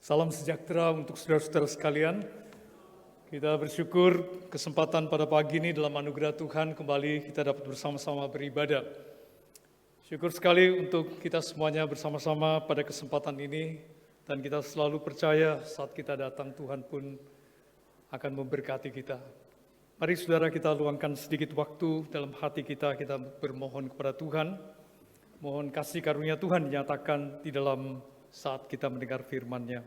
Salam sejahtera untuk saudara-saudara sekalian. Kita bersyukur kesempatan pada pagi ini dalam anugerah Tuhan kembali kita dapat bersama-sama beribadah. Syukur sekali untuk kita semuanya bersama-sama pada kesempatan ini, dan kita selalu percaya saat kita datang Tuhan pun akan memberkati kita. Mari saudara, kita luangkan sedikit waktu dalam hati kita bermohon kepada Tuhan. Mohon kasih karunia Tuhan dinyatakan di dalam saat kita mendengar firman-Nya.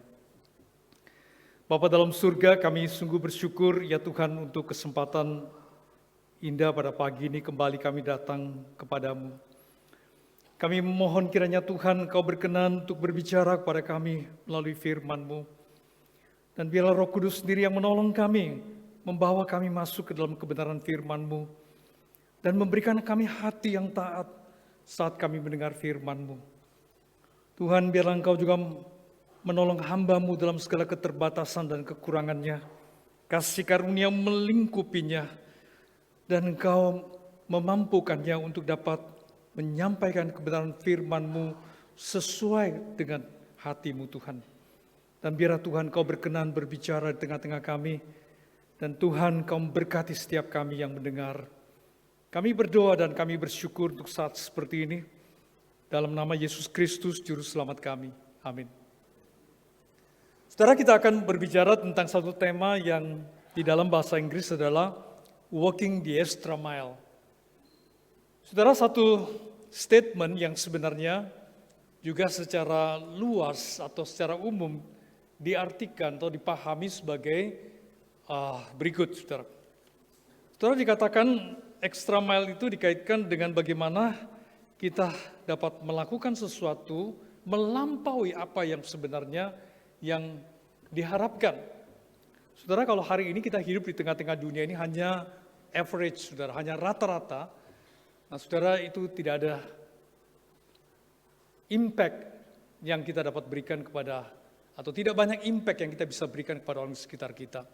Bapa dalam surga, kami sungguh bersyukur ya Tuhan untuk kesempatan indah pada pagi ini kembali kami datang kepadamu. Kami memohon kiranya Tuhan Kau berkenan untuk berbicara kepada kami melalui firman-Mu. Dan biarlah Roh Kudus sendiri yang menolong kami, membawa kami masuk ke dalam kebenaran firman-Mu, dan memberikan kami hati yang taat saat kami mendengar firman-Mu. Tuhan, biarlah Engkau juga menolong hamba-Mu dalam segala keterbatasan dan kekurangannya. Kasih karunia melingkupinya, dan Engkau memampukannya untuk dapat menyampaikan kebenaran firman-Mu sesuai dengan hati-Mu Tuhan. Dan biarlah Tuhan Kau berkenan berbicara di tengah-tengah kami, dan Tuhan Kau memberkati setiap kami yang mendengar. Kami berdoa dan kami bersyukur untuk saat seperti ini. Dalam nama Yesus Kristus, Juru Selamat kami. Amin. Saudara, kita akan berbicara tentang satu tema yang di dalam bahasa Inggris adalah walking the extra mile. Saudara, satu statement yang sebenarnya juga secara luas atau secara umum diartikan atau dipahami sebagai berikut, saudara. Saudara, dikatakan extra mile itu dikaitkan dengan bagaimana kita dapat melakukan sesuatu melampaui apa yang sebenarnya yang diharapkan. Saudara, kalau hari ini kita hidup di tengah-tengah dunia ini hanya average, saudara, hanya rata-rata. Nah, saudara, itu tidak ada impact yang kita dapat berikan kepada, atau tidak banyak impact yang kita bisa berikan kepada orang sekitar kita.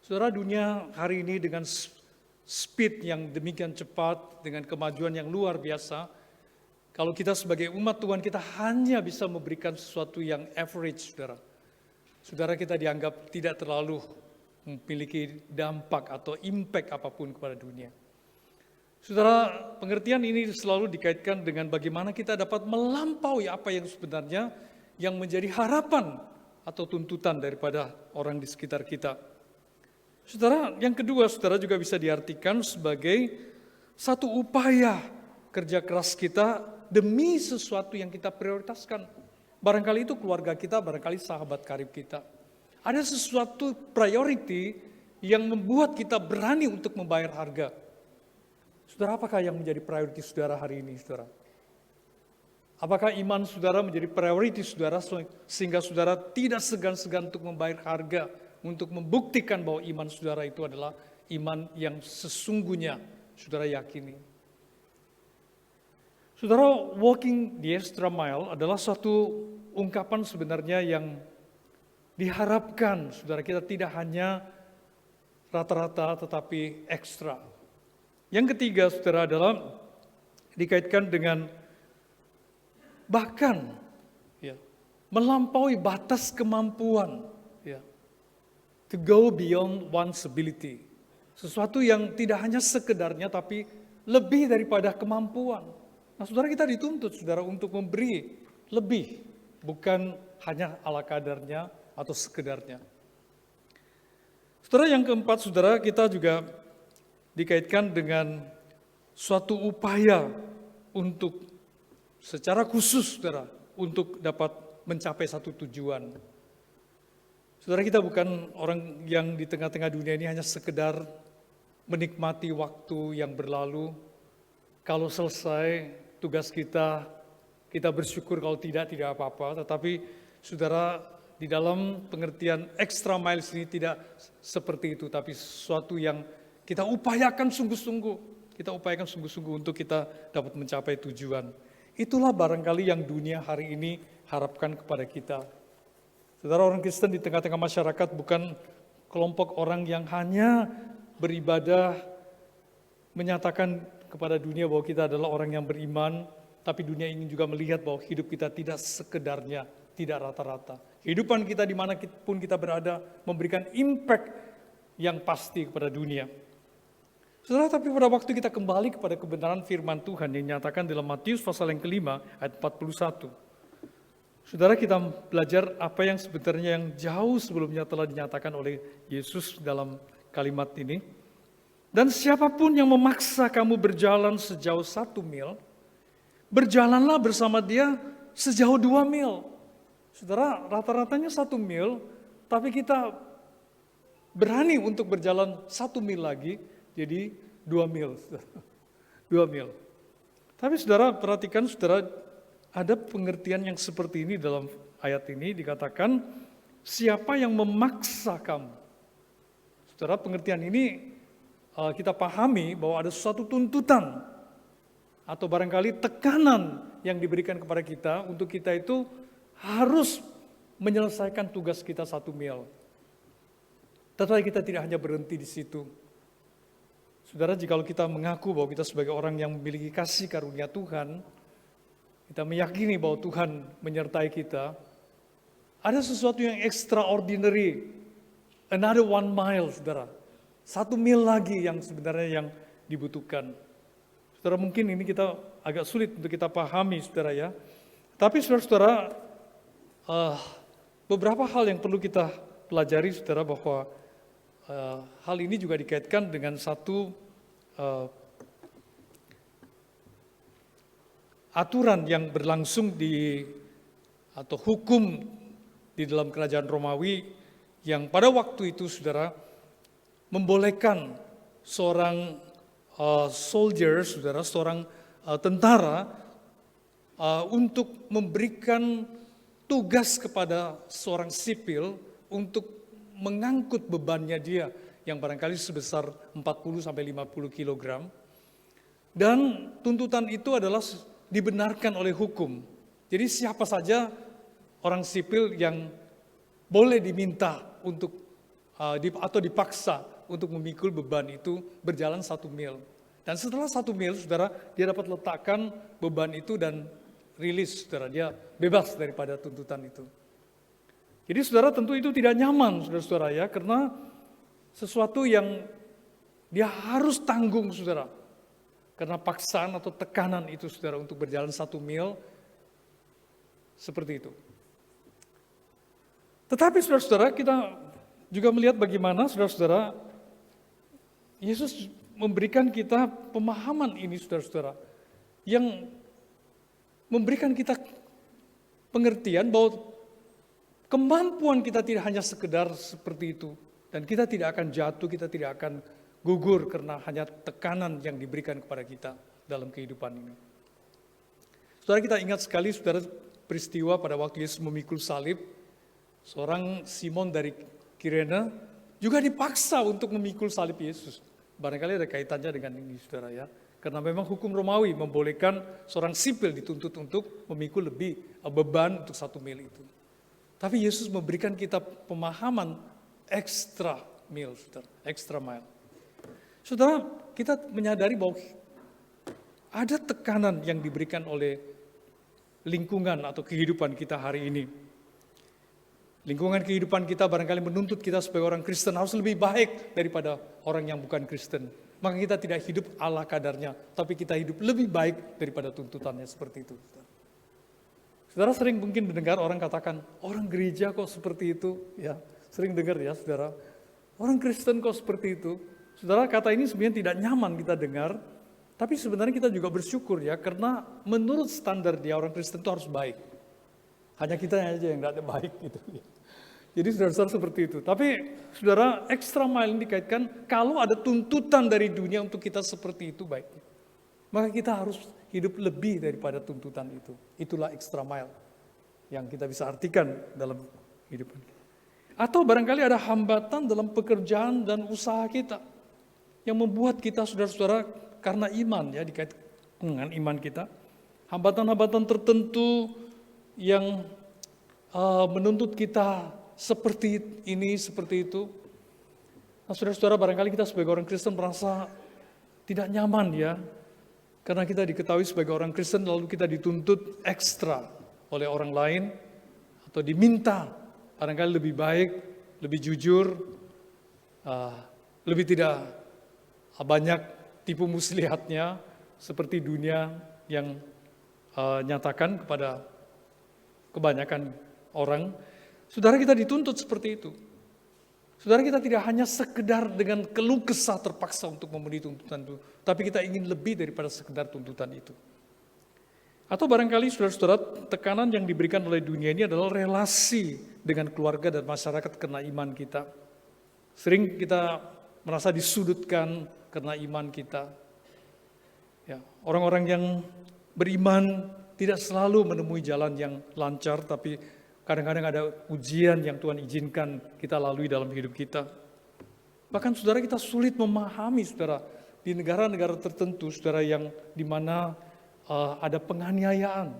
Saudara, dunia hari ini dengan speed yang demikian cepat, dengan kemajuan yang luar biasa, kalau kita sebagai umat Tuhan, kita hanya bisa memberikan sesuatu yang average, saudara. Saudara, kita dianggap tidak terlalu memiliki dampak atau impact apapun kepada dunia. Saudara, pengertian ini selalu dikaitkan dengan bagaimana kita dapat melampaui apa yang sebenarnya yang menjadi harapan atau tuntutan daripada orang di sekitar kita. Saudara, yang kedua, saudara, juga bisa diartikan sebagai satu upaya kerja keras kita demi sesuatu yang kita prioritaskan. Barangkali itu keluarga kita, barangkali sahabat karib kita. Ada sesuatu priority yang membuat kita berani untuk membayar harga. Saudara, apakah yang menjadi priority saudara hari ini, saudara? Apakah iman saudara menjadi priority saudara sehingga saudara tidak segan-segan untuk membayar harga untuk membuktikan bahwa iman saudara itu adalah iman yang sesungguhnya saudara yakini? Saudara, walking the extra mile adalah suatu ungkapan sebenarnya yang diharapkan saudara kita tidak hanya rata-rata tetapi ekstra. Yang ketiga, saudara, adalah dikaitkan dengan bahkan melampaui batas kemampuan, to go beyond one's ability. Sesuatu yang tidak hanya sekedarnya tapi lebih daripada kemampuan. Nah, saudara, kita dituntut, saudara, untuk memberi lebih, bukan hanya ala kadarnya atau sekedarnya. Saudara, yang keempat, saudara, kita juga dikaitkan dengan suatu upaya untuk secara khusus, saudara, untuk dapat mencapai satu tujuan. Saudara, kita bukan orang yang di tengah-tengah dunia ini hanya sekedar menikmati waktu yang berlalu. Kalau selesai tugas kita bersyukur, kalau tidak apa-apa. Tetapi saudara, di dalam pengertian extra miles ini tidak seperti itu, tapi sesuatu yang kita upayakan sungguh-sungguh. Kita upayakan sungguh-sungguh untuk kita dapat mencapai tujuan. Itulah barangkali yang dunia hari ini harapkan kepada kita. Saudara, orang Kristen di tengah-tengah masyarakat bukan kelompok orang yang hanya beribadah, menyatakan kepada dunia bahwa kita adalah orang yang beriman, tapi dunia ini juga melihat bahwa hidup kita tidak sekedarnya tidak rata-rata. Kehidupan kita dimanapun kita berada memberikan impact yang pasti kepada dunia. Saudara, tapi pada waktu kita kembali kepada kebenaran firman Tuhan yang dinyatakan dalam Matius pasal yang kelima ayat 41. Saudara, kita belajar apa yang sebenarnya yang jauh sebelumnya telah dinyatakan oleh Yesus dalam kalimat ini. Dan siapapun yang memaksa kamu berjalan sejauh 1 mil, berjalanlah bersama dia sejauh 2 mil. Saudara, rata-ratanya 1 mil, tapi kita berani untuk berjalan 1 mil lagi, jadi 2 mil. 2 mil. Tapi saudara, perhatikan saudara, ada pengertian yang seperti ini dalam ayat ini, dikatakan, siapa yang memaksa kamu. Saudara, pengertian ini kita pahami bahwa ada suatu tuntutan, atau barangkali tekanan yang diberikan kepada kita, untuk kita itu harus menyelesaikan tugas kita 1 mil. Tetapi kita tidak hanya berhenti di situ. Saudara, jika kita mengaku bahwa kita sebagai orang yang memiliki kasih karunia Tuhan, kita meyakini bahwa Tuhan menyertai kita, ada sesuatu yang extraordinary, another 1 mile, saudara. 1 mil lagi yang sebenarnya yang dibutuhkan. Saudara, mungkin ini kita agak sulit untuk kita pahami, saudara ya. Tapi saudara-saudara, beberapa hal yang perlu kita pelajari, saudara, bahwa hal ini juga dikaitkan dengan satu aturan yang berlangsung atau hukum di dalam kerajaan Romawi yang pada waktu itu, saudara, membolehkan seorang soldier, saudara, seorang tentara untuk memberikan tugas kepada seorang sipil untuk mengangkut bebannya dia yang barangkali sebesar 40-50 kg. Dan tuntutan itu adalah dibenarkan oleh hukum. Jadi siapa saja orang sipil yang boleh diminta untuk atau dipaksa untuk memikul beban itu berjalan 1 mil. Dan setelah 1 mil, saudara, dia dapat letakkan beban itu dan rilis, saudara. Dia bebas daripada tuntutan itu. Jadi saudara, tentu itu tidak nyaman, saudara-saudara ya, karena sesuatu yang dia harus tanggung, saudara. Karena paksaan atau tekanan itu, saudara, untuk berjalan 1 mil, seperti itu. Tetapi saudara-saudara, kita juga melihat bagaimana, saudara-saudara, Yesus memberikan kita pemahaman ini, saudara-saudara, yang memberikan kita pengertian bahwa kemampuan kita tidak hanya sekedar seperti itu, dan kita tidak akan jatuh, kita tidak akan gugur karena hanya tekanan yang diberikan kepada kita dalam kehidupan ini. Saudara, kita ingat sekali, saudara, peristiwa pada waktu Yesus memikul salib, seorang Simon dari Kirene juga dipaksa untuk memikul salib Yesus. Barangkali ada kaitannya dengan ini, saudara ya. Karena memang hukum Romawi membolehkan seorang sipil dituntut untuk memikul lebih beban untuk 1 mil itu. Tapi Yesus memberikan kita pemahaman extra mil, saudara, extra mile. Saudara, kita menyadari bahwa ada tekanan yang diberikan oleh lingkungan atau kehidupan kita hari ini. Lingkungan kehidupan kita barangkali menuntut kita sebagai orang Kristen harus lebih baik daripada orang yang bukan Kristen. Maka kita tidak hidup ala kadarnya, tapi kita hidup lebih baik daripada tuntutannya, seperti itu. Saudara sering mungkin mendengar orang katakan, orang gereja kok seperti itu? Ya, sering dengar ya, saudara. Orang Kristen kok seperti itu? Saudara, kata ini sebenarnya tidak nyaman kita dengar, tapi sebenarnya kita juga bersyukur ya, karena menurut standar dia orang Kristen itu harus baik. Hanya kita aja yang tidak ada baik gitu. Jadi saudara-saudara seperti itu. Tapi saudara, extra mile ini dikaitkan kalau ada tuntutan dari dunia untuk kita seperti itu baiknya. Maka kita harus hidup lebih daripada tuntutan itu. Itulah extra mile yang kita bisa artikan dalam kehidupan kita. Atau barangkali ada hambatan dalam pekerjaan dan usaha kita yang membuat kita, saudara-saudara, karena iman ya, dikaitkan dengan iman kita, hambatan-hambatan tertentu yang menuntut kita seperti ini, seperti itu. Nah, saudara-saudara, barangkali kita sebagai orang Kristen merasa tidak nyaman ya, karena kita diketahui sebagai orang Kristen lalu kita dituntut ekstra oleh orang lain atau diminta barangkali lebih baik, lebih jujur, lebih tidak banyak tipu muslihatnya seperti dunia yang nyatakan kepada kebanyakan orang. Saudara, kita dituntut seperti itu. Saudara, kita tidak hanya sekedar dengan keluh kesah terpaksa untuk memenuhi tuntutan itu, tapi kita ingin lebih daripada sekedar tuntutan itu. Atau barangkali saudara-saudara, tekanan yang diberikan oleh dunia ini adalah relasi dengan keluarga dan masyarakat karena iman kita. Sering kita merasa disudutkan karena iman kita. Ya, orang-orang yang beriman tidak selalu menemui jalan yang lancar, tapi kadang-kadang ada ujian yang Tuhan izinkan kita lalui dalam hidup kita. Bahkan saudara, kita sulit memahami saudara di negara-negara tertentu saudara yang di mana ada penganiayaan.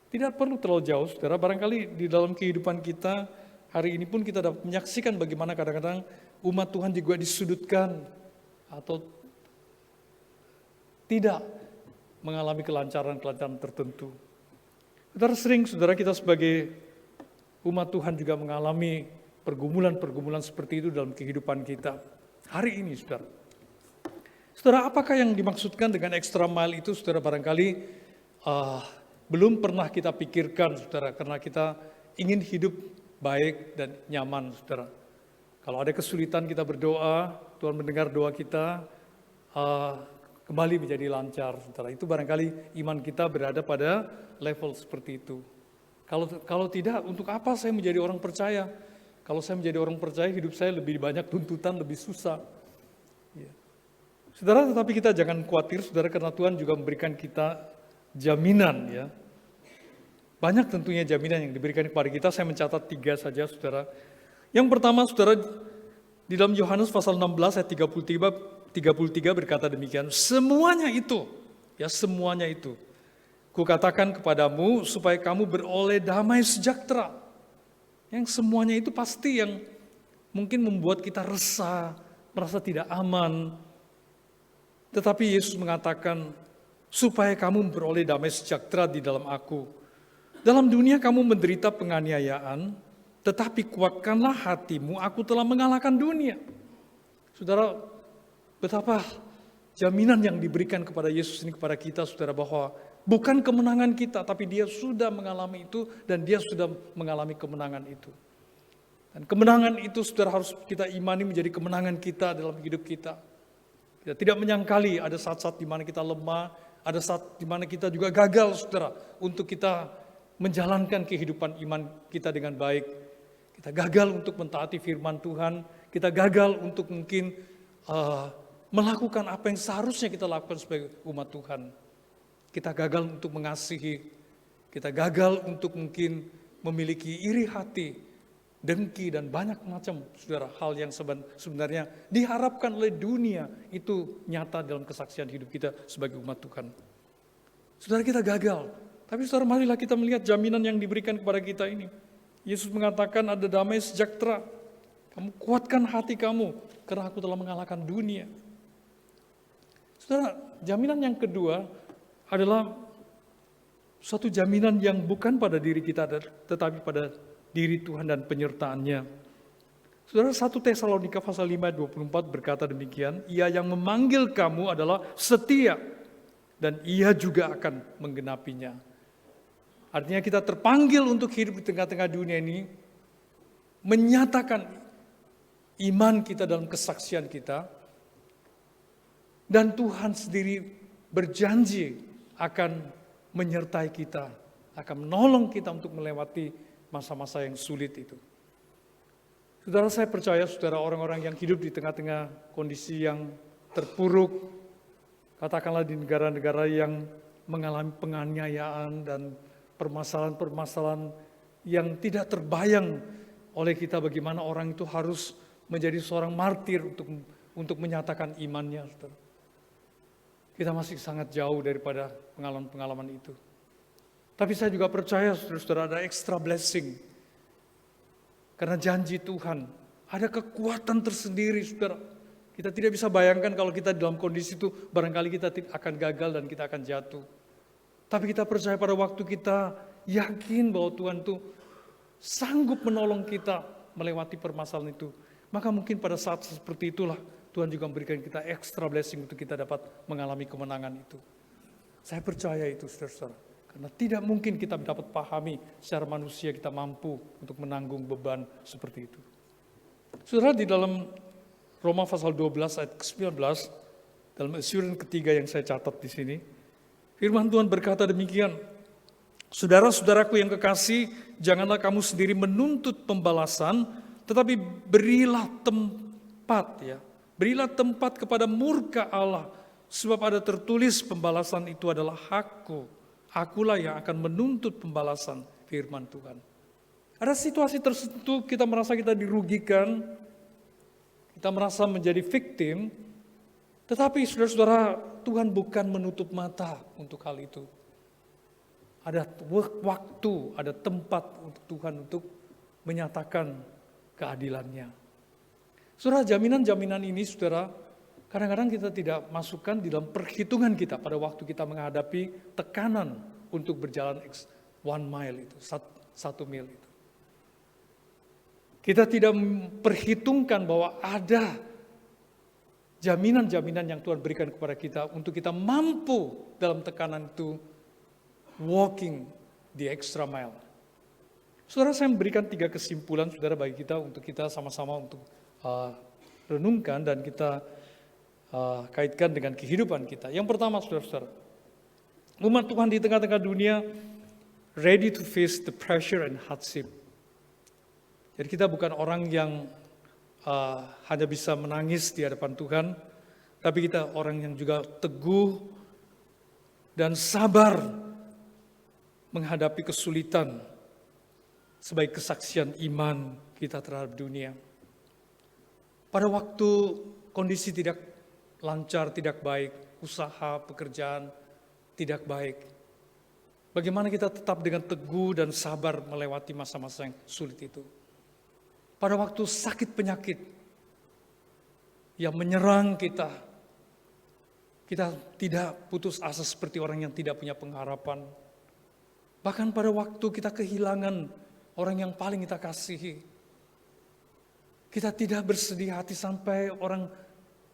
Tidak perlu terlalu jauh saudara, barangkali di dalam kehidupan kita hari ini pun kita dapat menyaksikan bagaimana kadang-kadang umat Tuhan juga disudutkan atau tidak mengalami kelancaran-kelancaran tertentu. Saudara, sering saudara kita sebagai umat Tuhan juga mengalami pergumulan-pergumulan seperti itu dalam kehidupan kita. Hari ini saudara. Saudara, apakah yang dimaksudkan dengan extra mile itu saudara, barangkali belum pernah kita pikirkan saudara, karena kita ingin hidup baik dan nyaman saudara. Kalau ada kesulitan kita berdoa, Tuhan mendengar doa kita, kembali menjadi lancar saudara. Itu barangkali iman kita berada pada level seperti itu. Kalau tidak, untuk apa saya menjadi orang percaya? Kalau saya menjadi orang percaya, hidup saya lebih banyak tuntutan, lebih susah. Ya. Saudara, tetapi kita jangan khawatir, saudara, karena Tuhan juga memberikan kita jaminan. Ya. Banyak tentunya jaminan yang diberikan kepada kita, saya mencatat 3 saja, saudara. Yang pertama, saudara, di dalam Yohanes pasal 16 ayat 33 berkata demikian, semuanya itu, ya semuanya itu, kukatakan kepadamu supaya kamu beroleh damai sejahtera. Yang semuanya itu pasti yang mungkin membuat kita resah, merasa tidak aman. Tetapi Yesus mengatakan, supaya kamu beroleh damai sejahtera di dalam aku. Dalam dunia kamu menderita penganiayaan, tetapi kuatkanlah hatimu, aku telah mengalahkan dunia. Saudara, betapa jaminan yang diberikan kepada Yesus ini kepada kita, saudara, bahwa bukan kemenangan kita, tapi dia sudah mengalami itu dan dia sudah mengalami kemenangan itu. Dan kemenangan itu saudara harus kita imani menjadi kemenangan kita dalam hidup kita. Kita tidak menyangkali ada saat-saat di mana kita lemah, ada saat di mana kita juga gagal saudara untuk kita menjalankan kehidupan iman kita dengan baik. Kita gagal untuk mentaati firman Tuhan, kita gagal untuk mungkin melakukan apa yang seharusnya kita lakukan sebagai umat Tuhan. Kita gagal untuk mengasihi, kita gagal untuk mungkin memiliki iri hati, dengki dan banyak macam saudara hal yang sebenarnya diharapkan oleh dunia itu nyata dalam kesaksian hidup kita sebagai umat Tuhan. Saudara, kita gagal, tapi saudara, marilah kita melihat jaminan yang diberikan kepada kita ini. Yesus mengatakan ada damai sejahtera. Kamu kuatkan hati kamu karena aku telah mengalahkan dunia. Saudara, jaminan yang kedua adalah suatu jaminan yang bukan pada diri kita tetapi pada diri Tuhan dan penyertaannya. Saudara, 1 Tesalonika pasal 5 ayat 24 berkata demikian, ia yang memanggil kamu adalah setia dan ia juga akan menggenapinya. Artinya kita terpanggil untuk hidup di tengah-tengah dunia ini, menyatakan iman kita dalam kesaksian kita, dan Tuhan sendiri berjanji akan menyertai kita, akan menolong kita untuk melewati masa-masa yang sulit itu. Saudara, saya percaya saudara, orang-orang yang hidup di tengah-tengah kondisi yang terpuruk, katakanlah di negara-negara yang mengalami penganiayaan dan permasalahan-permasalahan yang tidak terbayang oleh kita, bagaimana orang itu harus menjadi seorang martir untuk menyatakan imannya. Saudara. Kita masih sangat jauh daripada pengalaman-pengalaman itu. Tapi saya juga percaya saudara, ada extra blessing. Karena janji Tuhan, ada kekuatan tersendiri saudara. Kita tidak bisa bayangkan kalau kita dalam kondisi itu, barangkali kita akan gagal dan kita akan jatuh. Tapi kita percaya pada waktu kita yakin bahwa Tuhan itu sanggup menolong kita melewati permasalahan itu, maka mungkin pada saat seperti itulah Tuhan juga memberikan kita extra blessing untuk kita dapat mengalami kemenangan itu. Saya percaya itu, saudara-saudara. Karena tidak mungkin kita dapat pahami secara manusia kita mampu untuk menanggung beban seperti itu. Saudara, di dalam Roma pasal 12 ayat ke-19, dalam assurance ketiga yang saya catat di sini, firman Tuhan berkata demikian, saudara-saudaraku yang kekasih, janganlah kamu sendiri menuntut pembalasan, tetapi berilah tempat kepada murka Allah, sebab ada tertulis pembalasan itu adalah hakku. Akulah yang akan menuntut pembalasan, firman Tuhan. Ada situasi tertentu kita merasa kita dirugikan, kita merasa menjadi victim, tetapi saudara-saudara, Tuhan bukan menutup mata untuk hal itu. Ada waktu, ada tempat untuk Tuhan untuk menyatakan keadilannya. Saudara, jaminan-jaminan ini, saudara, kadang-kadang kita tidak masukkan di dalam perhitungan kita pada waktu kita menghadapi tekanan untuk berjalan 1 mile itu, 1 mil itu. Kita tidak memperhitungkan bahwa ada jaminan-jaminan yang Tuhan berikan kepada kita untuk kita mampu dalam tekanan itu walking the extra mile. Saudara, saya memberikan 3 kesimpulan, saudara, bagi kita untuk kita sama-sama untuk renungkan dan kita kaitkan dengan kehidupan kita. Yang pertama, saudara-saudara, umat Tuhan di tengah-tengah dunia ready to face the pressure and hardship. Jadi kita bukan orang yang hanya bisa menangis di hadapan Tuhan, tapi kita orang yang juga teguh dan sabar menghadapi kesulitan sebagai kesaksian iman kita terhadap dunia. Pada waktu kondisi tidak lancar, tidak baik, usaha, pekerjaan tidak baik, bagaimana kita tetap dengan teguh dan sabar melewati masa-masa yang sulit itu. Pada waktu sakit penyakit yang menyerang kita, kita tidak putus asa seperti orang yang tidak punya pengharapan. Bahkan pada waktu kita kehilangan orang yang paling kita kasihi, kita tidak bersedih hati sampai orang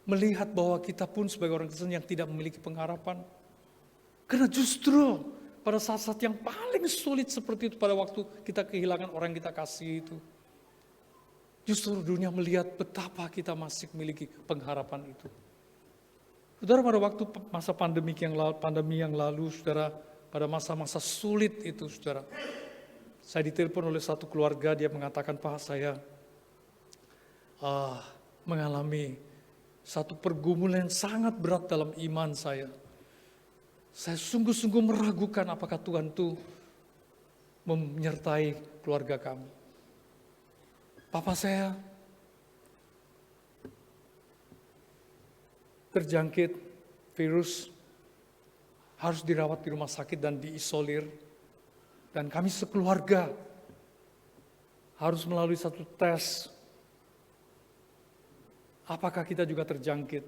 melihat bahwa kita pun sebagai orang Kristen yang tidak memiliki pengharapan. Karena justru pada saat-saat yang paling sulit seperti itu, pada waktu kita kehilangan orang yang kita kasih itu, justru dunia melihat betapa kita masih memiliki pengharapan itu. Saudara, pada waktu masa pandemi yang lalu, saudara, pada masa-masa sulit itu, saudara, saya ditelepon oleh satu keluarga, dia mengatakan, Pak, saya mengalami satu pergumulan yang sangat berat dalam iman saya. Saya sungguh-sungguh meragukan apakah Tuhan itu menyertai keluarga kami. Papa saya terjangkit virus, harus dirawat di rumah sakit dan diisolir. Dan kami sekeluarga harus melalui satu tes. Apakah kita juga terjangkit?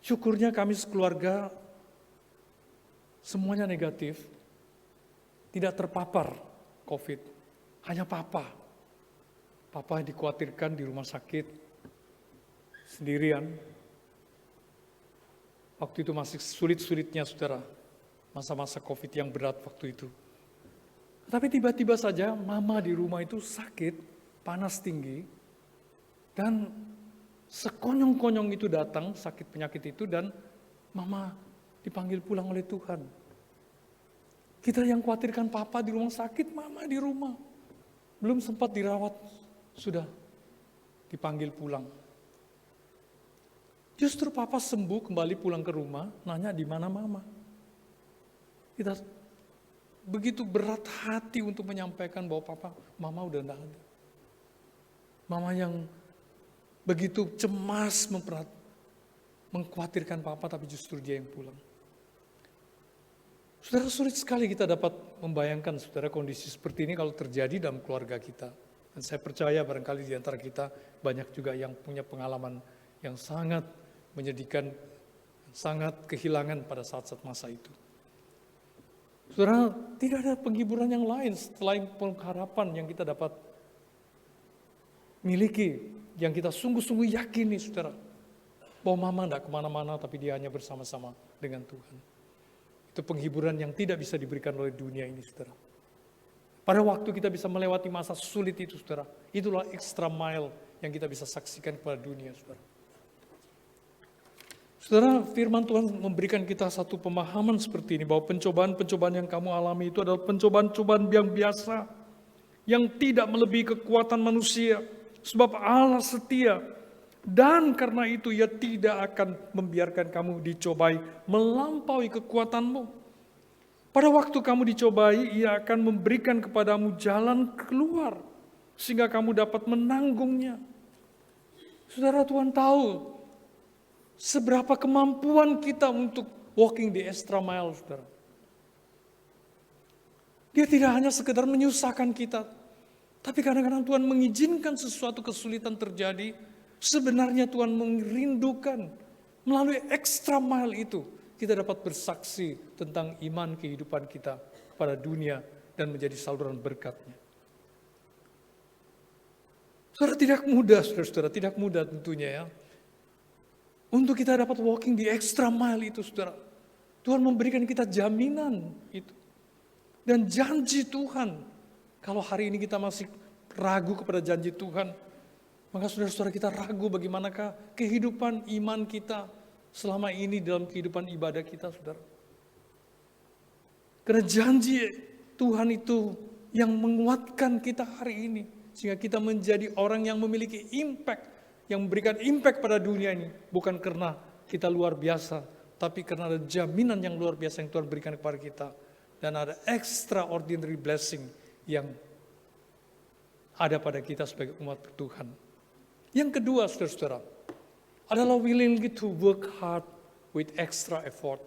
Syukurnya kami sekeluarga semuanya negatif, tidak terpapar COVID. Hanya Papa yang dikhawatirkan di rumah sakit sendirian. Waktu itu masih sulit-sulitnya, saudara, masa-masa COVID yang berat waktu itu. Tapi tiba-tiba saja mama di rumah itu sakit, panas tinggi, dan sekonyong-konyong itu datang sakit penyakit itu, dan mama dipanggil pulang oleh Tuhan. Kita yang khawatirkan Papa di rumah sakit, mama di rumah. Belum sempat dirawat, sudah dipanggil pulang. Justru Papa sembuh, kembali pulang ke rumah, nanya di mana mama. Kita begitu berat hati untuk menyampaikan bahwa mama udah enggak ada. Mama yang begitu cemas mengkhawatirkan Papa, tapi justru dia yang pulang. Saudara, sulit sekali kita dapat membayangkan, saudara, kondisi seperti ini kalau terjadi dalam keluarga kita. Dan saya percaya barangkali di antara kita banyak juga yang punya pengalaman yang sangat menyedihkan, sangat kehilangan pada saat-saat masa itu. Saudara, tidak ada penghiburan yang lain selain pengharapan yang kita dapat miliki, yang kita sungguh-sungguh yakini, saudara, bahwa mama tidak kemana-mana, tapi dia hanya bersama-sama dengan Tuhan. Itu penghiburan yang tidak bisa diberikan oleh dunia ini, saudara. Pada waktu kita bisa melewati masa sulit itu, saudara, itulah extra mile yang kita bisa saksikan kepada dunia, saudara. Saudara, firman Tuhan memberikan kita satu pemahaman seperti ini, bahwa pencobaan-pencobaan yang kamu alami itu adalah pencobaan-pencobaan yang biasa, yang tidak melebihi kekuatan manusia, sebab Allah setia, dan karena itu Ia tidak akan membiarkan kamu dicobai melampaui kekuatanmu. Pada waktu kamu dicobai, Ia akan memberikan kepadamu jalan keluar, sehingga kamu dapat menanggungnya. Saudara, Tuhan tahu seberapa kemampuan kita untuk walking the extra mile, saudara. Dia tidak hanya sekedar menyusahkan kita, tapi kadang-kadang Tuhan mengizinkan sesuatu kesulitan terjadi. Sebenarnya Tuhan merindukan melalui extra mile itu, kita dapat bersaksi tentang iman kehidupan kita pada dunia dan menjadi saluran berkat-Nya. Saudara, tidak mudah, saudara, tidak mudah tentunya ya. Untuk kita dapat walking di extra mile itu, saudara. Tuhan memberikan kita jaminan itu. Dan janji Tuhan. Kalau hari ini kita masih ragu kepada janji Tuhan, maka saudara-saudara kita ragu bagaimanakah kehidupan iman kita selama ini dalam kehidupan ibadah kita, saudara. Karena janji Tuhan itu yang menguatkan kita hari ini. Sehingga kita menjadi orang yang memiliki impact, yang memberikan impact pada dunia ini, bukan karena kita luar biasa, tapi karena ada jaminan yang luar biasa yang Tuhan berikan kepada kita, dan ada extraordinary blessing yang ada pada kita sebagai umat Tuhan. Yang kedua, saudara-saudara, adalah willing to work hard with extra effort.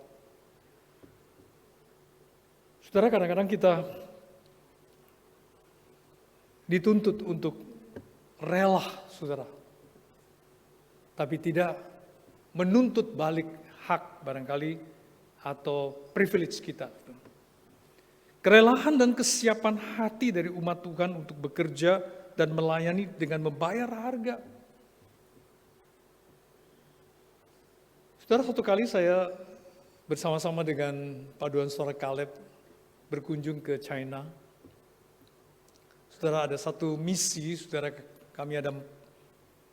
Saudara, kadang-kadang kita dituntut untuk rela, saudara, tapi tidak menuntut balik hak barangkali atau privilege kita. Kerelaan dan kesiapan hati dari umat Tuhan untuk bekerja dan melayani dengan membayar harga. Saudara, satu kali saya bersama-sama dengan paduan saudara Caleb berkunjung ke China. Saudara, ada satu misi, saudara, kami ada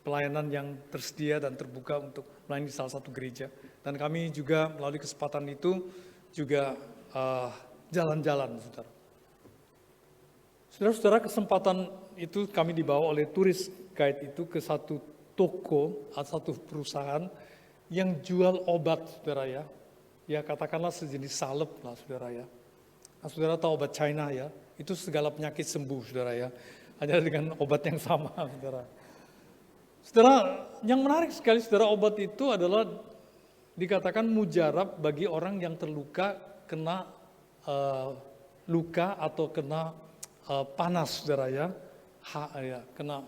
pelayanan yang tersedia dan terbuka untuk melayani salah satu gereja. Dan kami juga melalui kesempatan itu juga jalan-jalan, saudara. Saudara-saudara, kesempatan itu kami dibawa oleh turis guide itu ke satu toko atau satu perusahaan yang jual obat, saudara ya. Ya katakanlah sejenis salep lah, saudara ya. Nah, saudara tahu obat China ya, itu segala penyakit sembuh, saudara ya. Hanya dengan obat yang sama, saudara. Saudara, yang menarik sekali, saudara, obat itu adalah dikatakan mujarab bagi orang yang terluka, kena luka atau kena panas, saudara ya. Kena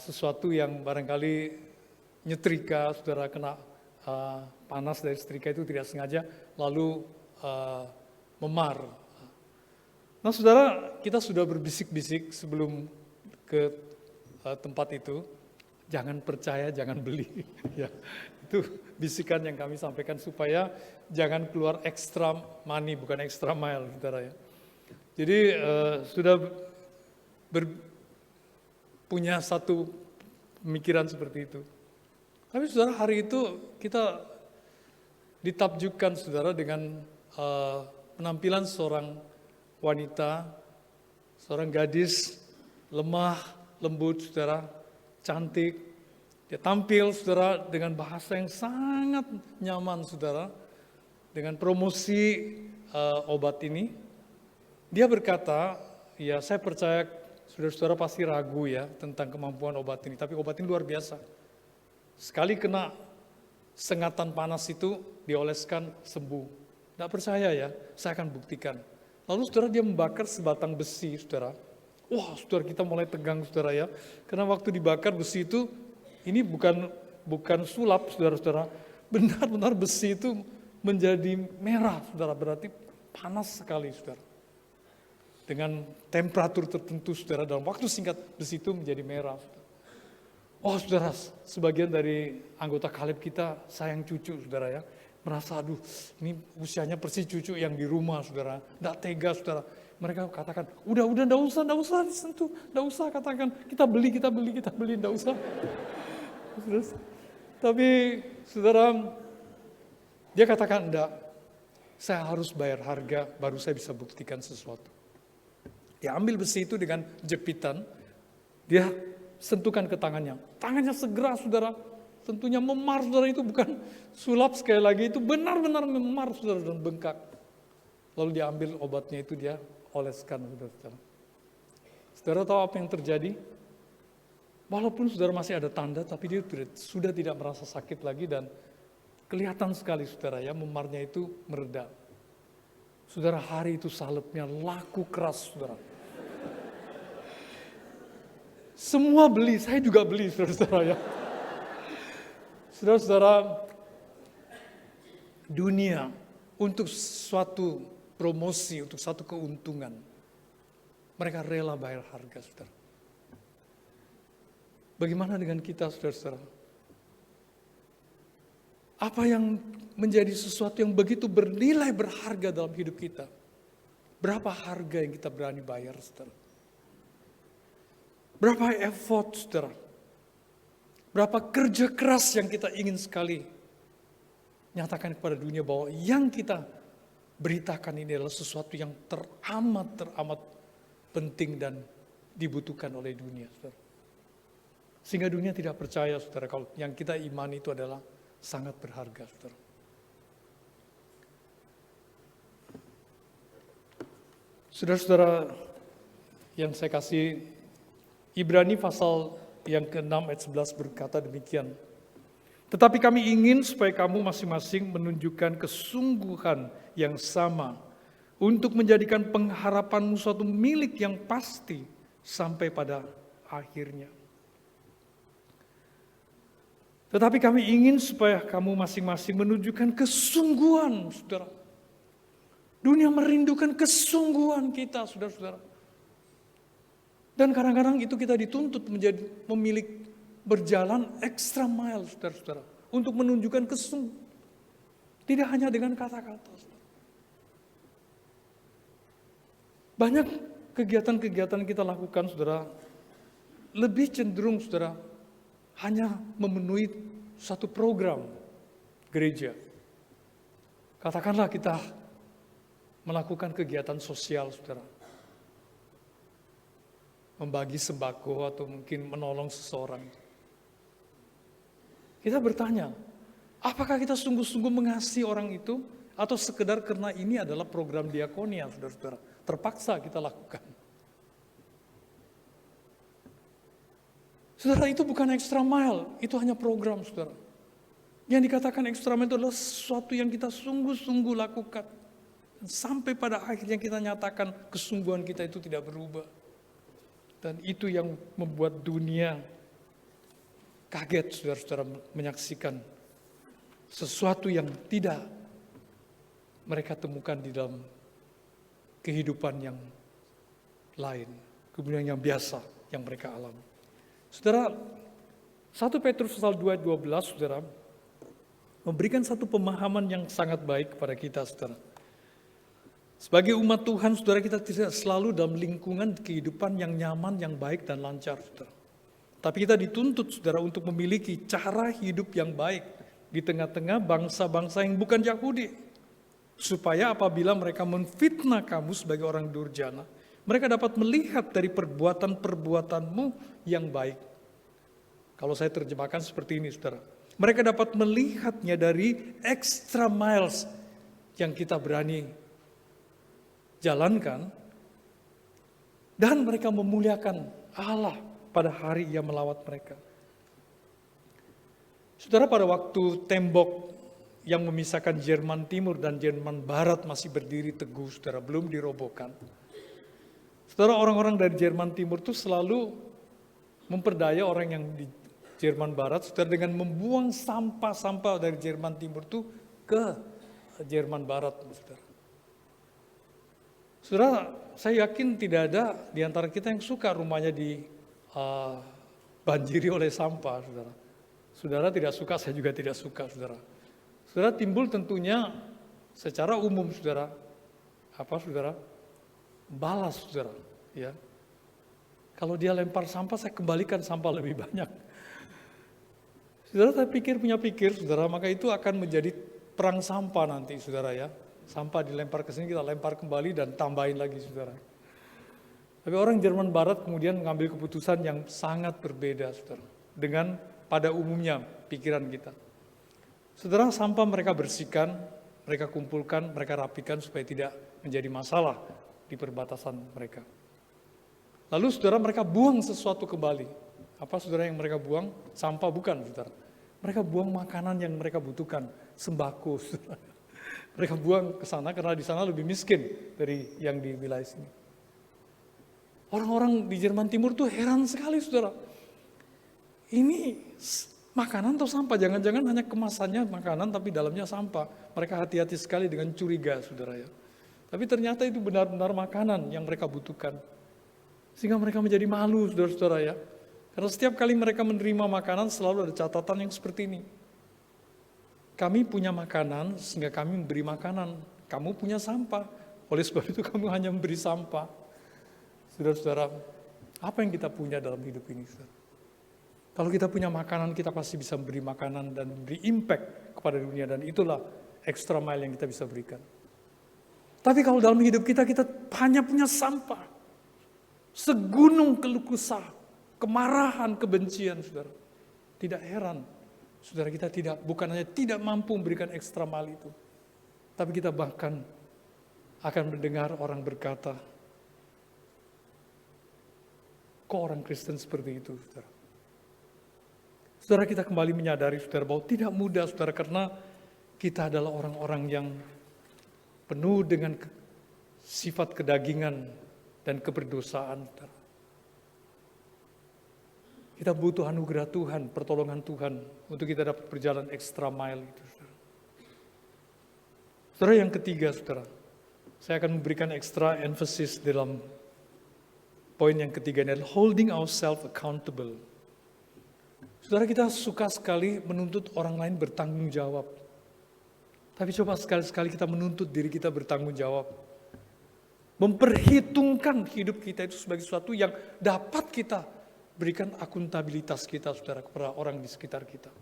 sesuatu yang barangkali nyetrika, saudara, kena panas dari setrika itu tidak sengaja, lalu memar. Nah, saudara, kita sudah berbisik-bisik sebelum ke tempat itu. Jangan percaya, jangan beli. Ya, itu bisikan yang kami sampaikan supaya jangan keluar extra money, bukan extra mile, saudara ya. Jadi sudah punya satu pemikiran seperti itu. Tapi saudara, hari itu kita ditakjubkan, saudara, dengan penampilan seorang wanita, seorang gadis, lemah, lembut, saudara, cantik. Dia tampil, saudara, dengan bahasa yang sangat nyaman, saudara, dengan promosi obat ini. Dia berkata, ya saya percaya saudara-saudara pasti ragu ya tentang kemampuan obat ini, tapi obat ini luar biasa. Sekali kena sengatan panas itu dioleskan sembuh. Tidak percaya ya, saya akan buktikan. Lalu saudara, dia membakar sebatang besi, saudara. Wah, saudara, kita mulai tegang, saudara ya. Karena waktu dibakar besi itu, ini bukan sulap, saudara-saudara. Benar-benar besi itu menjadi merah, saudara. Berarti panas sekali, saudara. Dengan temperatur tertentu, saudara, dalam waktu singkat besi itu menjadi merah. Oh, saudara, sebagian dari anggota Kaleb kita sayang cucu, saudara ya. Merasa, aduh, ini usianya persis cucu yang di rumah, saudara. Nggak tega, saudara. Mereka katakan, udah, nggak usah disentuh. Nggak usah, katakan, kita beli, nggak usah. Tapi, saudara, dia katakan, enggak, saya harus bayar harga, baru saya bisa buktikan sesuatu. Dia ambil besi itu dengan jepitan, dia sentuhkan ke tangannya. Tangannya segera, saudara, tentunya memar, saudara, itu bukan sulap sekali lagi, itu benar-benar memar, saudara, dan bengkak. Lalu dia ambil obatnya itu, dia oleskan, saudara. Saudara tahu apa yang terjadi? Walaupun saudara masih ada tanda, tapi dia sudah tidak merasa sakit lagi dan kelihatan sekali, saudara ya, memarnya itu mereda. Saudara, hari itu salepnya laku keras, saudara. Semua beli, saya juga beli, saudara-saudara ya. Saudara-saudara, dunia untuk suatu promosi, untuk satu keuntungan, mereka rela bayar harga, saudara. Bagaimana dengan kita, saudara-saudara? Apa yang menjadi sesuatu yang begitu bernilai berharga dalam hidup kita? Berapa harga yang kita berani bayar, saudara? Berapa effort, saudara? Berapa kerja keras yang kita ingin sekali nyatakan kepada dunia bahwa yang kita beritakan ini adalah sesuatu yang teramat penting dan dibutuhkan oleh dunia, saudara. Sehingga dunia tidak percaya, saudara, kalau yang kita imani itu adalah sangat berharga, saudara. Saudara-saudara yang saya kasih, Ibrani pasal yang ke-6 ayat 11 berkata demikian. Tetapi kami ingin supaya kamu masing-masing menunjukkan kesungguhan yang sama untuk menjadikan pengharapanmu suatu milik yang pasti sampai pada akhirnya. Tetapi kami ingin supaya kamu masing-masing menunjukkan kesungguhan, saudara. Dunia merindukan kesungguhan kita, saudara-saudara. Dan kadang-kadang itu kita dituntut menjadi memiliki berjalan extra mile, saudara-saudara, untuk menunjukkan kesungguhan. Tidak hanya dengan kata-kata. Banyak kegiatan-kegiatan kita lakukan, saudara, lebih cenderung, saudara, hanya memenuhi satu program gereja. Katakanlah kita melakukan kegiatan sosial, saudara. Membagi sembako atau mungkin menolong seseorang. Kita bertanya, apakah kita sungguh-sungguh mengasihi orang itu atau sekedar karena ini adalah program diakonia, saudara-saudara, terpaksa kita lakukan. Saudara, itu bukan extra mile, itu hanya program, saudara. Yang dikatakan extra mile itu adalah sesuatu yang kita sungguh-sungguh lakukan. Dan sampai pada akhirnya kita nyatakan kesungguhan kita itu tidak berubah. Dan itu yang membuat dunia kaget, saudara-saudara, menyaksikan sesuatu yang tidak mereka temukan di dalam kehidupan yang lain, kemudian yang biasa yang mereka alami. Saudara, 1 Petrus pasal 2 ayat 12, saudara, memberikan satu pemahaman yang sangat baik kepada kita, saudara. Sebagai umat Tuhan, saudara, kita tidak selalu dalam lingkungan kehidupan yang nyaman, yang baik dan lancar, saudara. Tapi kita dituntut, saudara, untuk memiliki cara hidup yang baik di tengah-tengah bangsa-bangsa yang bukan Yahudi. Supaya apabila mereka menfitnah kamu sebagai orang durjana, mereka dapat melihat dari perbuatan-perbuatanmu yang baik. Kalau saya terjemahkan seperti ini, saudara. Mereka dapat melihatnya dari extra miles yang kita berani jalankan, dan mereka memuliakan Allah pada hari Ia melawat mereka. Saudara, pada waktu tembok yang memisahkan Jerman Timur dan Jerman Barat masih berdiri teguh, saudara, belum dirobohkan. Saudara, orang-orang dari Jerman Timur itu selalu memperdaya orang yang di Jerman Barat, saudara, dengan membuang sampah-sampah dari Jerman Timur itu ke Jerman Barat, saudara. Saudara, saya yakin tidak ada di antara kita yang suka rumahnya dibanjiri oleh sampah, saudara. Saudara tidak suka, saya juga tidak suka, saudara. Saudara, timbul tentunya secara umum, saudara. Apa, saudara? Balas, saudara. Ya. Kalau dia lempar sampah, saya kembalikan sampah lebih banyak. Saudara, saya pikir, saudara, maka itu akan menjadi perang sampah nanti, saudara ya. Sampah dilempar ke sini, kita lempar kembali dan tambahin lagi, saudara. Tapi orang Jerman Barat kemudian mengambil keputusan yang sangat berbeda, saudara. Dengan pada umumnya pikiran kita. Saudara, sampah mereka bersihkan, mereka kumpulkan, mereka rapikan supaya tidak menjadi masalah di perbatasan mereka. Lalu saudara, mereka buang sesuatu kembali. Apa saudara yang mereka buang? Sampah bukan, saudara. Mereka buang makanan yang mereka butuhkan, sembako, saudara. Mereka buang ke sana karena di sana lebih miskin dari yang di wilayah sini. Orang-orang di Jerman Timur tuh heran sekali, saudara. Ini makanan atau sampah? Jangan-jangan hanya kemasannya makanan tapi dalamnya sampah. Mereka hati-hati sekali dengan curiga, saudara ya. Tapi ternyata itu benar-benar makanan yang mereka butuhkan. Sehingga mereka menjadi malu, saudara-saudara ya. Karena setiap kali mereka menerima makanan selalu ada catatan yang seperti ini. Kami punya makanan sehingga kami memberi makanan. Kamu punya sampah. Oleh sebab itu kamu hanya memberi sampah. Saudara-saudara, apa yang kita punya dalam hidup ini, saudara? Kalau kita punya makanan, kita pasti bisa memberi makanan dan memberi impact kepada dunia. Dan itulah extra mile yang kita bisa berikan. Tapi kalau dalam hidup kita hanya punya sampah. Segunung keluh kesah, kemarahan, kebencian, saudara. Tidak heran, saudara, kita bukan hanya tidak mampu memberikan extra mile itu. Tapi kita bahkan akan mendengar orang berkata, kok orang Kristen seperti itu, saudara? Saudara, kita kembali menyadari, saudara, bahwa tidak mudah, saudara, karena kita adalah orang-orang yang penuh dengan sifat kedagingan dan keberdosaan, saudara. Kita butuh anugerah Tuhan, pertolongan Tuhan untuk kita dapat berjalan extra mile itu, saudara. Saudara, yang ketiga, saudara, saya akan memberikan extra emphasis dalam poin yang ketiga ini adalah holding ourselves accountable. Saudara, kita suka sekali menuntut orang lain bertanggung jawab. Tapi coba sekali-sekali kita menuntut diri kita bertanggung jawab. Memperhitungkan hidup kita itu sebagai sesuatu yang dapat kita berikan akuntabilitas kita, saudara, kepada orang di sekitar kita.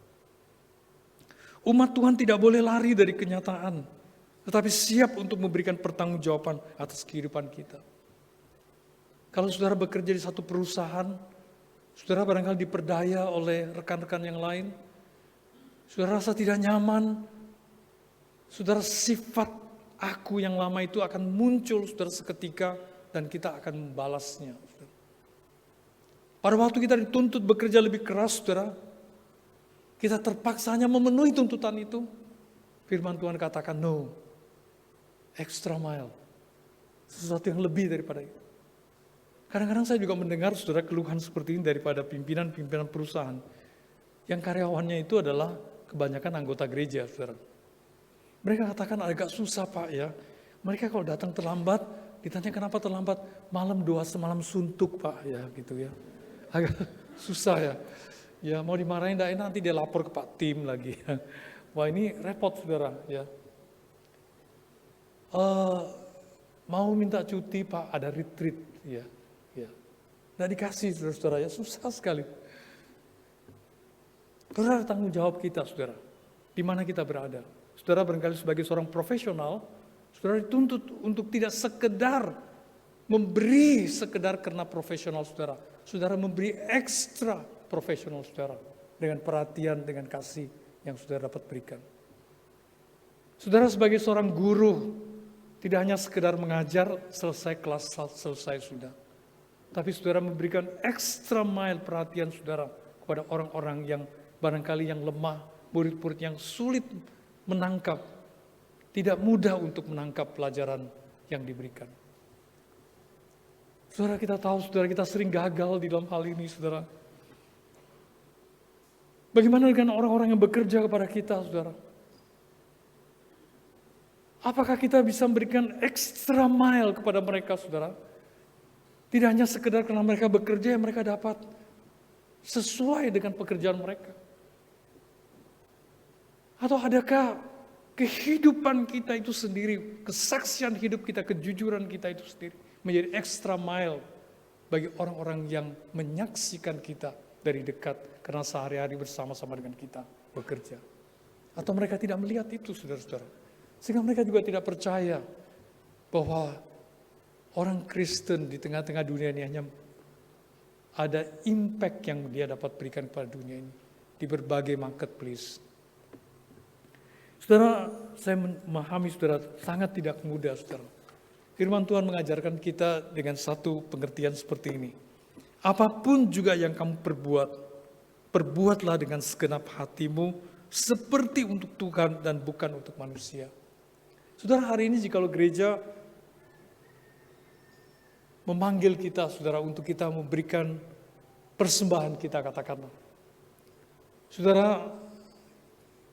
Umat Tuhan tidak boleh lari dari kenyataan, tetapi siap untuk memberikan pertanggungjawaban atas kehidupan kita. Kalau saudara bekerja di satu perusahaan, saudara barangkali diperdaya oleh rekan-rekan yang lain, saudara rasa tidak nyaman, saudara sifat aku yang lama itu akan muncul, saudara, seketika, dan kita akan membalasnya. Pada waktu kita dituntut bekerja lebih keras, saudara, kita terpaksa hanya memenuhi tuntutan itu. Firman Tuhan katakan, no, extra mile, sesuatu yang lebih daripada itu. Kadang-kadang saya juga mendengar, saudara, keluhan seperti ini daripada pimpinan-pimpinan perusahaan yang karyawannya itu adalah kebanyakan anggota gereja, saudara. Mereka katakan agak susah, Pak, ya. Mereka kalau datang terlambat, ditanya kenapa terlambat, malam doa semalam suntuk, Pak, ya, gitu ya. Agak susah ya. Ya mau dimarahin tidak enak, nanti dia lapor ke Pak Tim lagi. Wah, ini repot, saudara, ya. Mau minta cuti, Pak, ada retreat, ya. Tidak dikasih, saudara-saudara, ya, susah sekali. Saudara, tanggung jawab kita, saudara, di mana kita berada. Saudara barangkali sebagai seorang profesional, saudara dituntut untuk tidak sekedar memberi sekedar karena profesional, saudara. Saudara memberi ekstra profesional, saudara, dengan perhatian, dengan kasih yang saudara dapat berikan. Saudara sebagai seorang guru, tidak hanya sekedar mengajar, selesai kelas, selesai sudah. Tapi saudara memberikan extra mile perhatian, saudara, kepada orang-orang yang barangkali yang lemah, murid-murid yang sulit menangkap, tidak mudah untuk menangkap pelajaran yang diberikan. Saudara, kita tahu, saudara, kita sering gagal di dalam hal ini, saudara. Bagaimana dengan orang-orang yang bekerja kepada kita, saudara? Apakah kita bisa memberikan extra mile kepada mereka, saudara? Tidak hanya sekedar karena mereka bekerja yang mereka dapat sesuai dengan pekerjaan mereka. Atau adakah kehidupan kita itu sendiri, kesaksian hidup kita, kejujuran kita itu sendiri menjadi extra mile bagi orang-orang yang menyaksikan kita dari dekat karena sehari-hari bersama-sama dengan kita bekerja. Atau mereka tidak melihat itu, saudara-saudara. Sehingga mereka juga tidak percaya bahwa orang Kristen di tengah-tengah dunia ini hanya ada impact yang dia dapat berikan kepada dunia ini di berbagai marketplace. Saudara, saya memahami saudara sangat tidak mudah, saudara. Firman Tuhan mengajarkan kita dengan satu pengertian seperti ini. Apapun juga yang kamu perbuat, perbuatlah dengan segenap hatimu seperti untuk Tuhan dan bukan untuk manusia. Saudara, hari ini jikalau gereja memanggil kita, saudara, untuk kita memberikan persembahan kita, katakanlah. Saudara,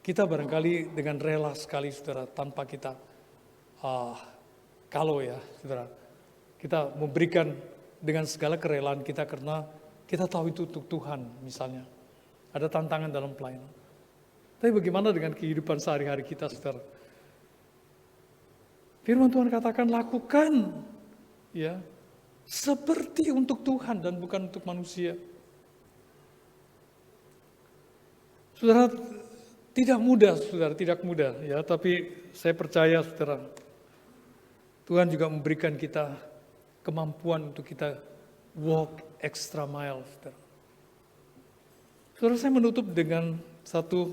kita barangkali dengan rela sekali, saudara, tanpa kita kalau ya, saudara, kita memberikan dengan segala kerelaan kita karena kita tahu itu untuk Tuhan, misalnya. Ada tantangan dalam pelayanan. Tapi bagaimana dengan kehidupan sehari-hari kita, saudara? Firman Tuhan katakan, lakukan ya seperti untuk Tuhan dan bukan untuk manusia. Saudara, tidak mudah, saudara, tidak mudah ya, tapi saya percaya, saudara, Tuhan juga memberikan kita kemampuan untuk kita walk extra mile, saudara. Saudara, saya menutup dengan satu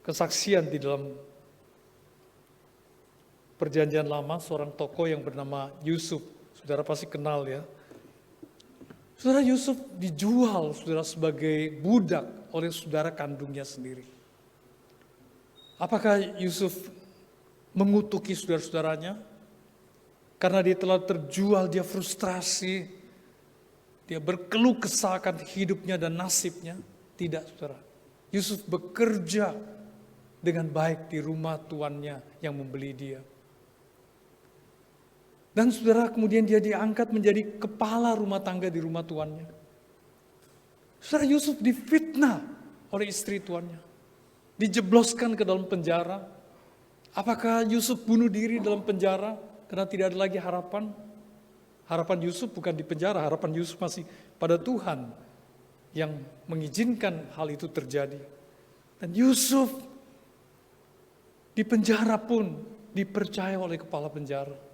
kesaksian di dalam Perjanjian Lama, seorang tokoh yang bernama Yusuf. Saudara pasti kenal ya. Saudara, Yusuf dijual, saudara, sebagai budak oleh saudara kandungnya sendiri. Apakah Yusuf mengutuki saudara-saudaranya? Karena dia telah terjual, dia frustrasi, dia berkeluh kesah akan hidupnya dan nasibnya? Tidak, saudara. Yusuf bekerja dengan baik di rumah tuannya yang membeli dia. Dan saudara, kemudian dia diangkat menjadi kepala rumah tangga di rumah tuannya. Saudara, Yusuf difitnah oleh istri tuannya. Dijebloskan ke dalam penjara. Apakah Yusuf bunuh diri dalam penjara karena tidak ada lagi harapan? Harapan Yusuf bukan di penjara, harapan Yusuf masih pada Tuhan yang mengizinkan hal itu terjadi. Dan Yusuf di penjara pun dipercaya oleh kepala penjara.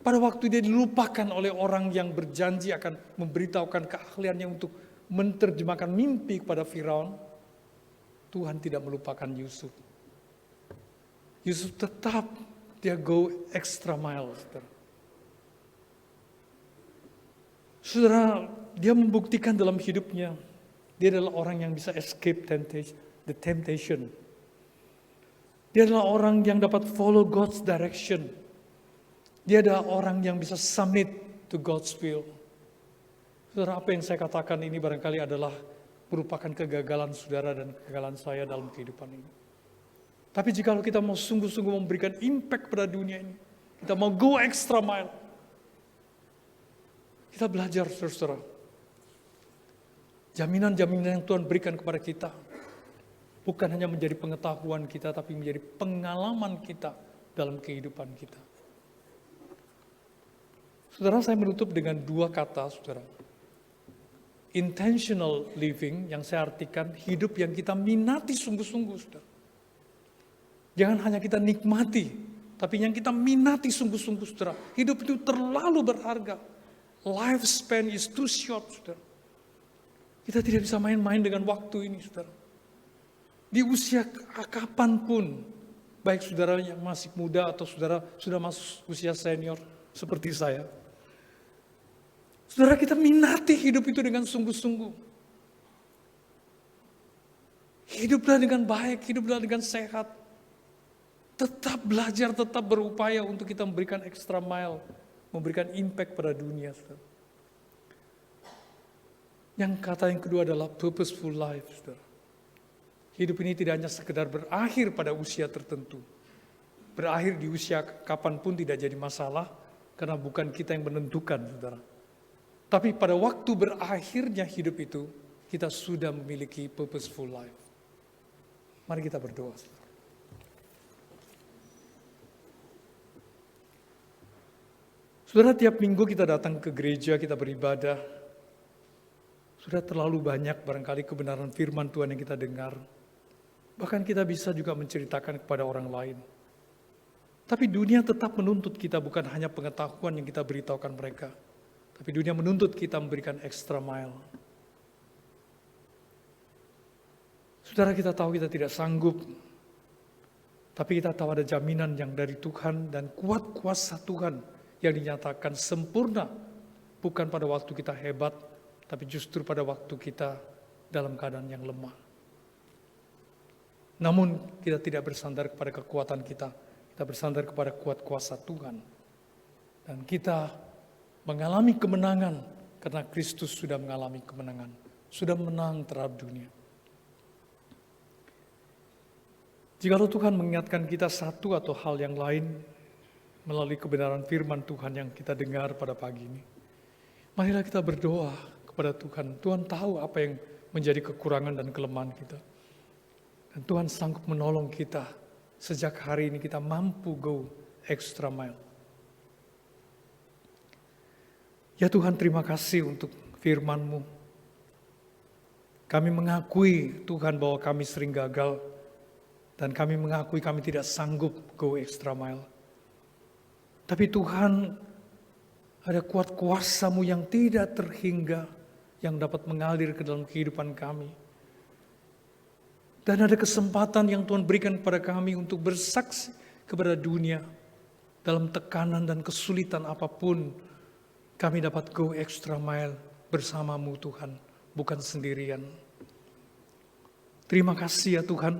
Pada waktu dia dilupakan oleh orang yang berjanji akan memberitahukan keahliannya untuk menerjemahkan mimpi kepada Firaun, Tuhan tidak melupakan Yusuf. Yusuf tetap dia go extra mile, saudara. Saudara, dia membuktikan dalam hidupnya, dia adalah orang yang bisa escape the temptation. Dia adalah orang yang dapat follow God's direction. Dia adalah orang yang bisa submit to God's will. Saudara, apa yang saya katakan ini barangkali adalah merupakan kegagalan saudara dan kegagalan saya dalam kehidupan ini. Tapi jika kita mau sungguh-sungguh memberikan impact pada dunia ini, kita mau go extra mile, kita belajar, saudara. Jaminan-jaminan yang Tuhan berikan kepada kita, bukan hanya menjadi pengetahuan kita, tapi menjadi pengalaman kita dalam kehidupan kita. Saudara, saya menutup dengan dua kata, saudara. Intentional living, yang saya artikan hidup yang kita minati sungguh-sungguh, saudara. Jangan hanya kita nikmati, tapi yang kita minati sungguh-sungguh, saudara. Hidup itu terlalu berharga. Lifespan is too short, saudara. Kita tidak bisa main-main dengan waktu ini, saudara. Di usia kapanpun, baik saudara yang masih muda atau saudara sudah masuk usia senior seperti saya, saudara, kita minati hidup itu dengan sungguh-sungguh. Hiduplah dengan baik, hiduplah dengan sehat. Tetap belajar, tetap berupaya untuk kita memberikan extra mile, memberikan impact pada dunia, saudara. Yang kata yang kedua adalah purposeful life, saudara. Hidup ini tidak hanya sekedar berakhir pada usia tertentu. Berakhir di usia kapanpun tidak jadi masalah, karena bukan kita yang menentukan, saudara. Tapi pada waktu berakhirnya hidup itu, kita sudah memiliki purposeful life. Mari kita berdoa, saudara. Saudara, tiap minggu kita datang ke gereja, kita beribadah. Sudah terlalu banyak barangkali kebenaran firman Tuhan yang kita dengar. Bahkan kita bisa juga menceritakan kepada orang lain. Tapi dunia tetap menuntut kita bukan hanya pengetahuan yang kita beritahukan mereka. Tapi dunia menuntut kita memberikan extra mile. Saudara, kita tahu kita tidak sanggup. Tapi kita tahu ada jaminan yang dari Tuhan dan kuat kuasa Tuhan yang dinyatakan sempurna. Bukan pada waktu kita hebat, tapi justru pada waktu kita dalam keadaan yang lemah. Namun kita tidak bersandar kepada kekuatan kita bersandar kepada kuat kuasa Tuhan. Dan kita mengalami kemenangan karena Kristus sudah mengalami kemenangan. Sudah menang terhadap dunia. Jikalau Tuhan mengingatkan kita satu atau hal yang lain melalui kebenaran firman Tuhan yang kita dengar pada pagi ini, marilah kita berdoa kepada Tuhan. Tuhan tahu apa yang menjadi kekurangan dan kelemahan kita. Dan Tuhan sanggup menolong kita sejak hari ini kita mampu go extra mile. Ya Tuhan, terima kasih untuk firman-Mu. Kami mengakui Tuhan bahwa kami sering gagal. Dan kami mengakui kami tidak sanggup go extra mile. Tapi Tuhan, ada kuat kuasa-Mu yang tidak terhingga, yang dapat mengalir ke dalam kehidupan kami. Dan ada kesempatan yang Tuhan berikan kepada kami untuk bersaksi kepada dunia. Dalam tekanan dan kesulitan apapun, kami dapat go extra mile bersama-Mu Tuhan, bukan sendirian. Terima kasih ya Tuhan,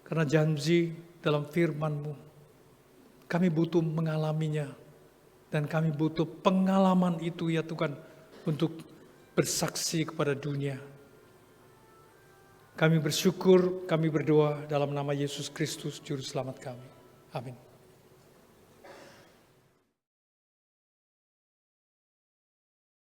karena janji dalam firman-Mu, kami butuh mengalaminya. Dan kami butuh pengalaman itu ya Tuhan, untuk bersaksi kepada dunia. Kami bersyukur, kami berdoa dalam nama Yesus Kristus, Juru Selamat kami. Amin.